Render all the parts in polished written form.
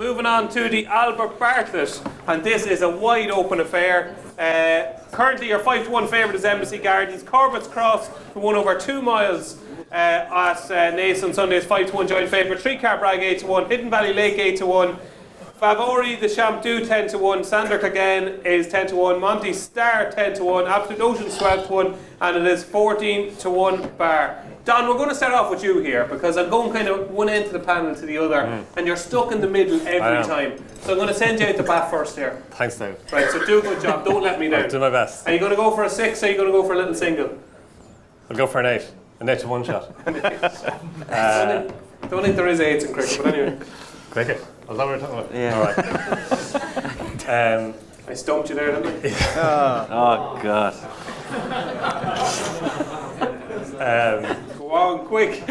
Moving on to the Albert Bartlett, and this is a wide open affair. Currently your 5-1 favourite is Embassy Gardens. Corbett's Cross, who won over 2 miles at Naas on Sunday, is 5-1 joint favourite. 3-car Bragg 8-1, Hidden Valley Lake 8-1. Favori the Champdou 10-1, Sander Clegane is 10-1, Monty Star 10-1, Absolute Ocean 12-1, and it is 14-1 bar. Don, we're going to start off with you here because I'm going kind of one end of the panel to the other, and you're stuck in the middle every time. So I'm going to send you out the bat first here. Thanks, Dave. Right, so do a good job. Don't let me down. I'll do my best. Are you going to go for a 6 or are you going to go for a little single? I'll go for an 8. An 8 to 1 shot. Don't think there is 8s in cricket, but anyway. Cricket? I was that what we're talking about? Yeah. Alright. I stumped you there, didn't I? Oh, God. Go on, quick.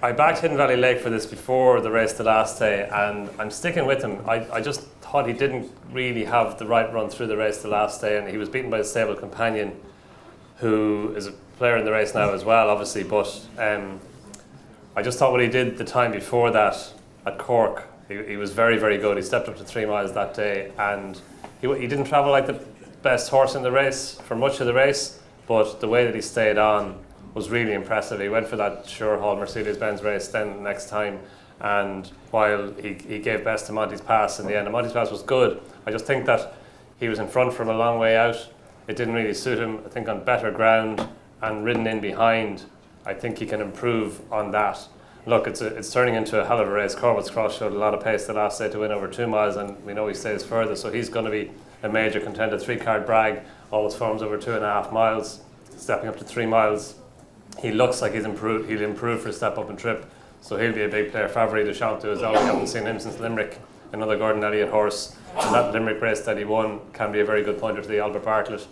I backed Hidden Valley Lake for this before the race the last day, and I'm sticking with him. I just thought he didn't really have the right run through the race the last day, and he was beaten by his stable companion, who is a player in the race now as well, obviously, but I just thought what he did the time before that at Cork, he was very, very good. He stepped up to 3 miles that day, and he didn't travel like the best horse in the race for much of the race, but the way that he stayed on was really impressive. He went for that Sure Hall Mercedes-Benz race then next time, and while he gave best to Monty's Pass in the end, and Monty's Pass was good, I just think that he was in front from a long way out. It didn't really suit him. I think on better ground and ridden in behind, I think he can improve on that. Look, it's turning into a hell of a race. Corbett's Cross showed a lot of pace the last day to win over 2 miles, and we know he stays further, so he's going to be a major contender. 3-card Bragg always forms over 2.5 miles, stepping up to 3 miles. He looks like he'll improve for a step up and trip, so he'll be a big player. Favori de Champdou as well. We haven't seen him since Limerick, another Gordon Elliott horse. And that Limerick race that he won can be a very good pointer to the Albert Bartlett.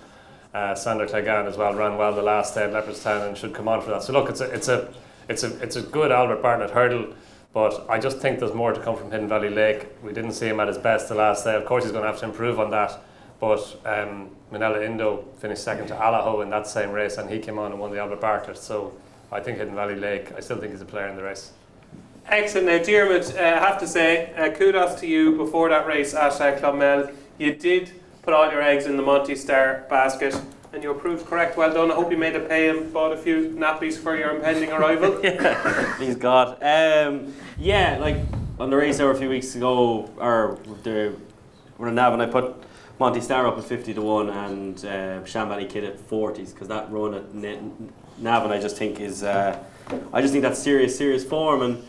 Sander Clegane as well ran well the last day at Leopardstown and should come on for that. So look, it's a good Albert Bartlett hurdle, but I just think there's more to come from Hidden Valley Lake. We didn't see him at his best the last day. Of course he's going to have to improve on that, but Manila Indo finished second to Allaho in that same race, and he came on and won the Albert Bartlett. So I think Hidden Valley Lake, I still think he's a player in the race. Excellent. Now, Diarmuid, I have to say, kudos to you before that race at Club Mel. You did put all your eggs in the Monty Star basket, and you were proved correct. Well done. I hope you made it pay and bought a few nappies for your impending arrival. Yeah, please God. Yeah, like on the Racehour a few weeks ago, or we're in Nav, and I put Monty Star up at 50-1 and Shambally Kid at 40s, because that run at Navan I just think is that's serious form, and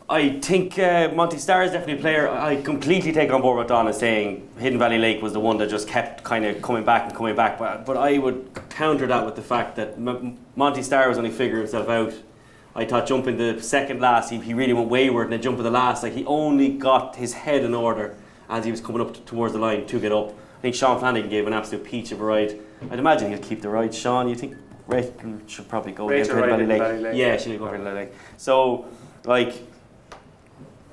I think Monty Star is definitely a player. I completely take on board what Don is saying. Hidden Valley Lake was the one that just kept kind of coming back, but I would counter that with the fact that Monty Star was only figuring himself out. I thought jumping the second last, he really went wayward, and then jumping the last, like he only got his head in order as he was coming up towards the line to get up. I think Sean Flanagan gave an absolute peach of a ride. I'd imagine he'll keep the ride. Sean, you think Rachel should probably go against Hidden Valley Lake? Yeah, she'll go for Hidden Valley Lake. So, like,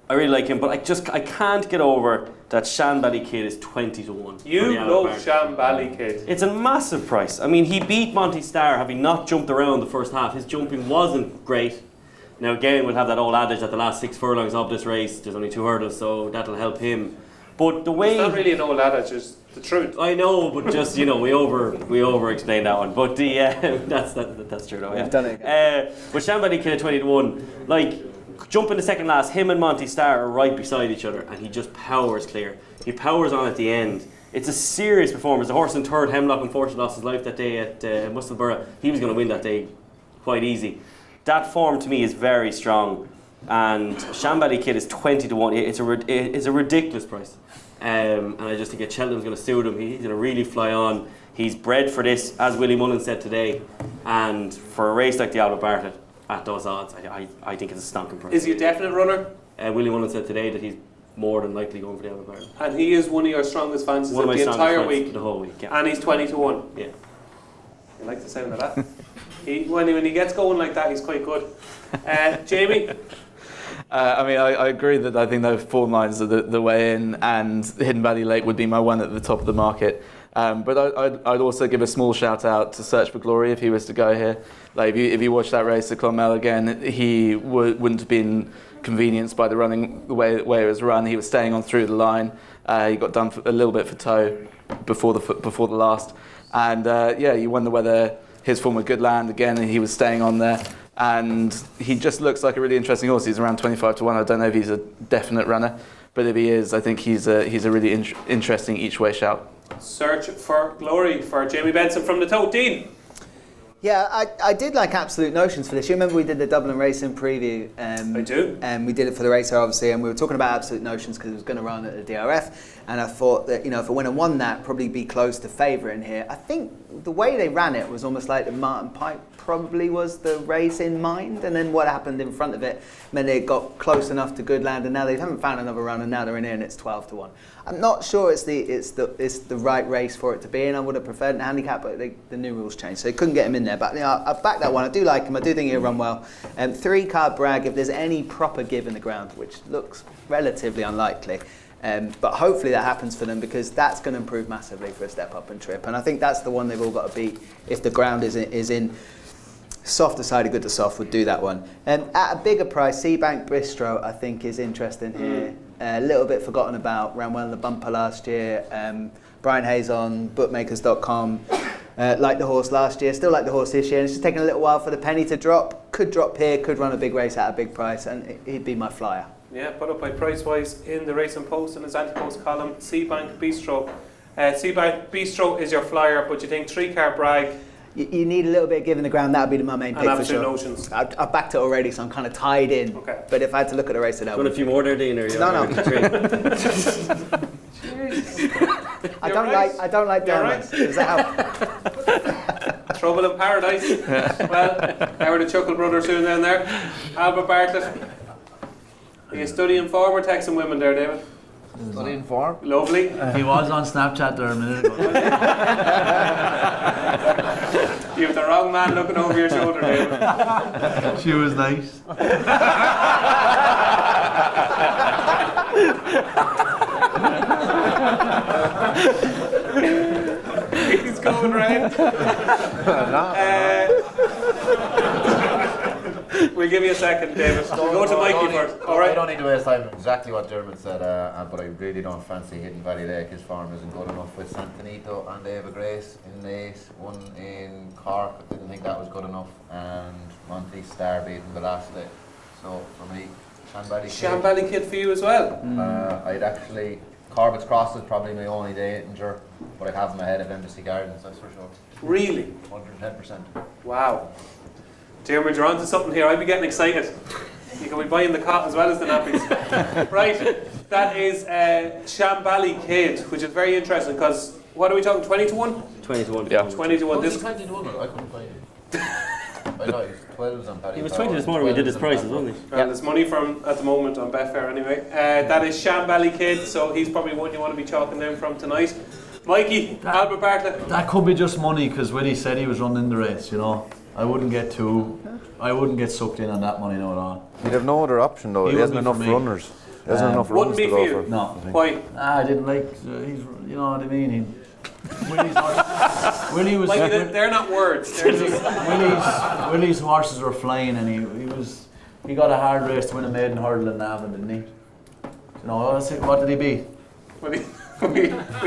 I really like him, but I can't get over that Shambally Kid is 20-1. You love Shambally Kid. It's a massive price. I mean, he beat Monty Star having not jumped around the first half. His jumping wasn't great. Now again, we'll have that old adage that the last 6 furlongs of this race, there's only 2 hurdles, so that'll help him. But the way it's not really an old adage, it's the truth. I know, but just we over explained that one. But the that's true though. Yeah. We've done it. But Shambally Kid at 20-1, like jumping the second last, him and Monty Star are right beside each other, and he just powers clear. He powers on at the end. It's a serious performance. The horse in third, Hemlock, unfortunately lost his life that day at Musselburgh. He was going to win that day quite easy. That form to me is very strong, and Shambally Kid is 20-1. It's a ridiculous price, and I just think that Cheltenham's going to suit him. He's going to really fly on. He's bred for this, as Willie Mullins said today, and for a race like the Albert Bartlett at those odds, I think it's a stonking price. Is he a definite runner? Willie Mullins said today that he's more than likely going for the Albert Bartlett. And he is one of your strongest fancies of the entire week. The whole week, yeah. And he's 20-1. Yeah. I like the sound of that. When he gets going like that, he's quite good. Jamie? I agree that I think those form lines are the way in, and Hidden Valley Lake would be my one at the top of the market. But I'd also give a small shout out to Search for Glory if he was to go here. Like if you watch that race at Clonmel again, he wouldn't have been convenienced by the running the way it was run. He was staying on through the line. He got done a little bit for toe before the last, and he won the weather. His former good land again, and he was staying on there. And he just looks like a really interesting horse. He's around 25 to 1. I don't know if he's a definite runner, but if he is, I think he's a really interesting each way shout. Search for Glory for Jamie Benson from the Tote. Dean. Yeah, I did like Absolute Notions for this. You remember we did the Dublin Racing preview? I do. And we did it for the Racehour, obviously, and we were talking about Absolute Notions because it was going to run at the DRF. And I thought that, if a winner won that, probably be close to favourite in here. I think the way they ran it was almost like the Martin Pipe probably was the race in mind, and then what happened in front of it meant they got close enough to good land, and now they haven't found another run, and now they're in here and it's 12 to 1. I'm not sure it's the right race for it to be in. I would have preferred a handicap, but the new rules changed, so they couldn't get him in there. But I back that one. I do like him. I do think he'll run well. 3-card Bragg, if there's any proper give in the ground, which looks relatively unlikely. But hopefully that happens for them, because that's going to improve massively for a step up and trip. And I think that's the one they've all got to beat. If the ground is in softer side of good to soft, would do that one. At a bigger price, Seabank Bistro I think is interesting here. A little bit forgotten about, ran well in the bumper last year. Brian Hayes on bookmakers.com. Like the horse last year, still like the horse this year, and it's just taking a little while for the penny to drop. Could drop here, could run a big race at a big price, and he'd be my flyer. Yeah, put up by price-wise in the Racing Post in his anti-post column. Seabank Bistro. Seabank Bistro is your flyer, but you think 3-card Bragg. You need a little bit of give in the ground. That would be my main pick for sure. Notions. I've backed it already, so I'm kind of tied in. Okay. But if I had to look at the race, Want a few more there, Dean? Or No. I don't like downwards. Does that help? Trouble in paradise. Well, how are the Chuckle brothers doing down there? Albert Bartlett. Are you studying form or texting women there, David? Studying form. Lovely. He was on Snapchat there a minute ago. You have the wrong man looking over your shoulder, David. She was nice. He's going right. We'll give you a second, David. We'll go to Mikey first. All right. I don't need to waste time. Exactly what Dermot said, but I really don't fancy hitting Valley Lake. His form isn't good enough with Santanito and Ava Grace in late. One in Cork, I didn't think that was good enough, and Monty Star beating the last day. So for me, Shambally Kid for you as well. I'd actually Corbett's Cross is probably my only danger, but I have him ahead of Embassy Gardens. That's for sure. Really? 110%. Wow. Diarmuid, you're onto something here. I'd be getting excited. You can be buying the cot as well as the nappies. Right, that is Shambally Kid, which is very interesting because, what are we talking, 20 to 1? 20 to 1. Yeah. 20 to 1. This 20 to 1, I couldn't find it. I know, he was 12s on Paddy. He was 20 this morning, we did his prices, wasn't he? Well, there's money from at the moment on Betfair anyway. That is Shambally Kid, so he's probably one you want to be chalking down from tonight. Mikey, Albert Bartlett. That could be just money, because Willie said he was running the race, I wouldn't get sucked in on that money at all. He'd have no other option though. He hasn't enough runners. He hasn't enough runs to go for. No. Why? I didn't like. You know what I mean. Willie was. Mikey, they're not words. They're just Willie's horses were flying, and he got a hard race to win a maiden hurdle in Navan, didn't he? What did he beat? We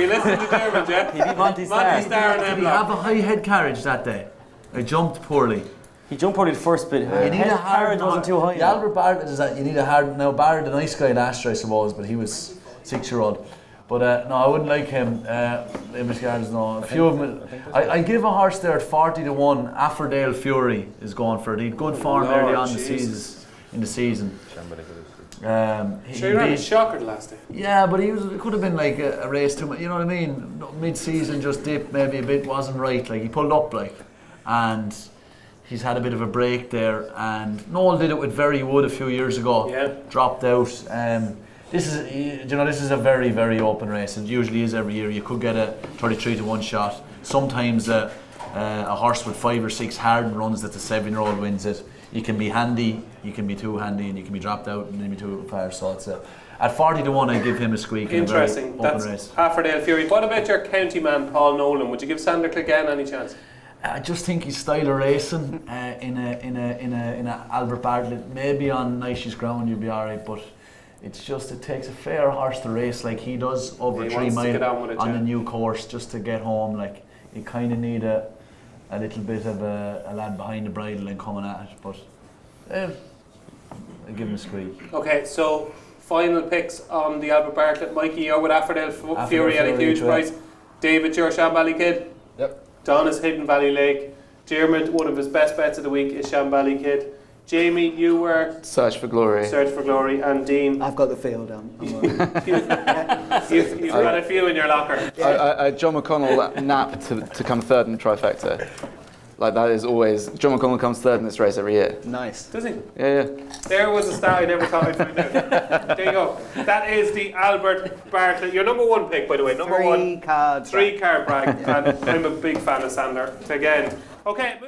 listened to Dermot, yeah? He beat Monty Star. Monty Star and Did he have a high head carriage that day? I jumped poorly. He jumped probably the first bit. You need a hard carriage wasn't too high. The Albert Bartlett is that you need a hard. Now Barrett, the nice guy last year, I suppose, but he was 6-year-old. But no, I wouldn't like him. Amos Gardens, no. A few of them. I give a horse there at 40 to 1. Affordale Fury is going for it. He had good form early on in the season. Sure, you ran a shocker the last day. Yeah, but it could have been like a race too much. You know what I mean? Mid-season just dipped maybe a bit, wasn't right. Like he pulled up and he's had a bit of a break there. And Noel did it with Very Wood a few years ago. Yeah. Dropped out. This is a very, very open race. It usually is every year. You could get a 33 to 1 shot. Sometimes a horse with 5 or 6 hard runs that the 7-year-old wins it. You can be handy, you can be too handy, and you can be dropped out and maybe too far. So At 40 to 1, I give him a squeak. Interesting. In a very That's open race. Haffordale Fury. What about your county man, Paul Nolan? Would you give Sander Clegane any chance? I just think his style of racing in a Albert Bartlett, maybe on nicest ground you'll be alright, but it takes a fair horse to race like he does over 3 miles on a new course just to get home. Like you kind of need a little bit of a lad behind the bridle and coming at it, but I give him a squeak. Okay, so final picks on the Albert Bartlett. Mikey, you're with Haffordale Fury at a huge price. David, you're Shambally Kid. Yep. Don is Hidden Valley Lake. Diarmuid, one of his best bets of the week is Shambally Kid. Jamie, you were Search for Glory. Search for Glory, and Dean. I've got the field on. You've got a few in your locker. John McConnell nap to come third in the trifecta. Like that is always John McConnell comes third in this race every year. Nice. Does he? Yeah. There was a stat I never thought I'd find out. There you go. That is the Albert Bartlett. Your number one pick, by the way. Number one. 3 card. 3 card brag. And I'm a big fan of Sander. Again. Okay.